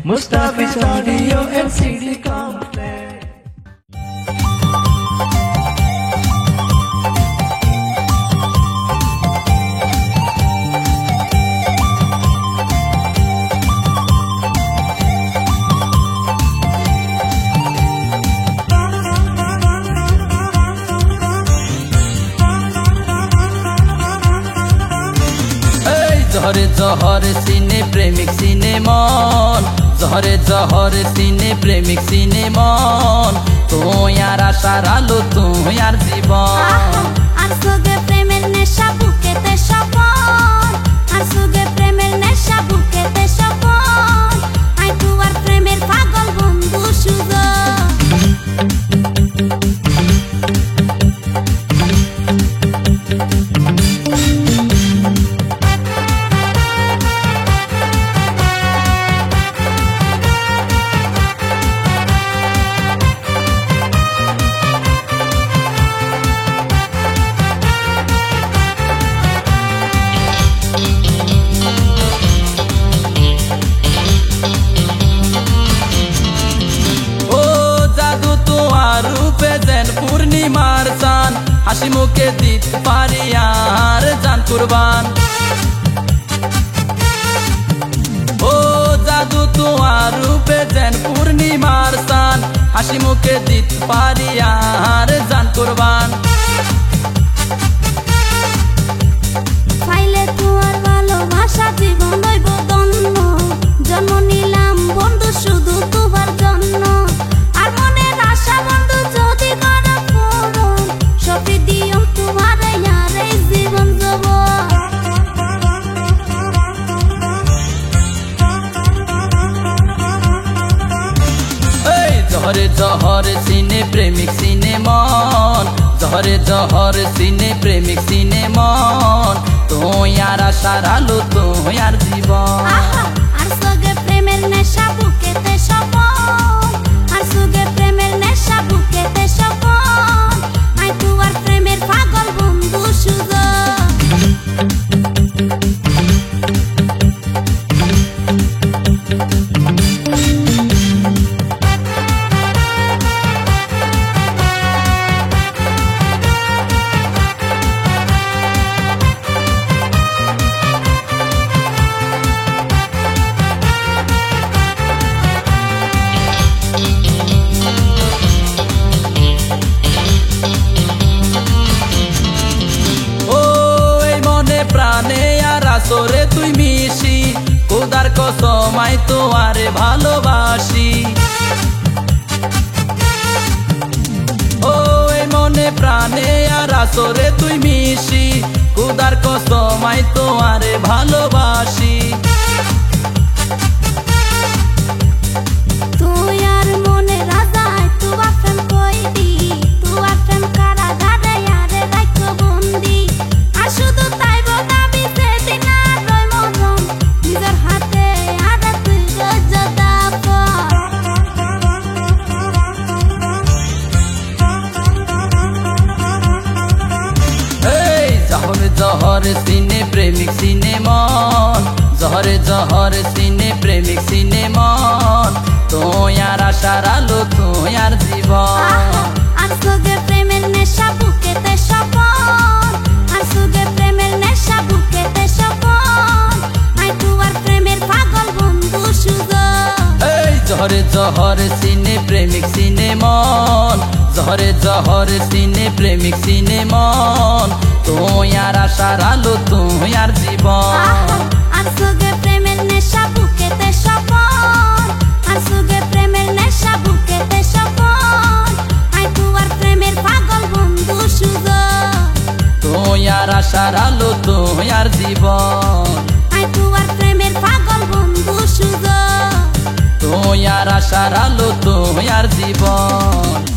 Mustafi's Audio and CD Complex. जहरे जहर सीने प्रेमिक सीने मन जहरे जहर सीने प्रेमिक सीने मन तो यार आशार आलो तू यार जीवन আর সুগে প্রেমের নেশা বুকেতে স্বপন আর সুগে প্রেমের নেশা বুকেতে স্বপন আই তুয়ার প্রেমের পাগল বন্ধু पूर्णिमार चान हासि मुखे दिते पारि यार जान कुरबान ओ जादू तोहार रूपे जेन पूर्णिमार चान हासि मुखे दिते पारि यार जान कुरबान পাইলে তোমার ভালোবাসা জীবন হইব ধন্য জন্ম নিলাম বন্ধু শুধু তোমার জন্য আর মনের আশা বন্ধু যদি করো পূরণ সবই দিও তোমার ইয়ার এই জীবন যাব जहरे जहर सीने प्रेमिक सीने मन जहरे जहर सीने प्रेमिक सीने मन तो यार आशार आलो तो यार जीवन আর সুগে প্রেমের নেশা বুকেতে স্বপন আর সুগে প্রেমের নেশা বুকেতে স্বপন আই তুয়ার প্রেমের পাগল বন্ধু प्राणे यार आसरे तुई मिशी खुदार कसम आइ तोयारे भालोबासी ओ मने प्राणे यार आसरे तुई मिशी खुदार कसम आइ तोयारे भालोबासी তুই আর মনে রাজা তুয়া প্রেম কইদি তুয়া প্রেম কারা গাড়ে ইয়ারে রাখো বন্দি আর শুধু তাই বনাবি সেদিন আর রই মরম নিজের হাতে আর তুই রজদা जहरे जहर सीने प्रेमिक सीने मन जहरे जहर सीने प्रेमिक सीने मन तो यार आशार आलो तो यार जीवन আর সুগে প্রেমের নেশা বুকেতে স্বপন আর সুগে প্রেমের নেশা বুকেতে স্বপন আই তুয়ার প্রেমের পাগল বন্ধু जहरे जहर सीने प्रेमिक सीने मन जहरे जहर सीने प्रेमिक सीने मन तो यार आशार आलो तो यार जीवन আর সুগে প্রেমের নেশা বুকেতে স্বপন আর সুগে প্রেমের নেশা বুকেতে স্বপন আই তুয়ার প্রেমের পাগল বন্ধু तो यार आशार आलो तो यार जीवन আই তুয়ার প্রেমের পাগল বন্ধু तो यार आशार आलो तो यार जीवन।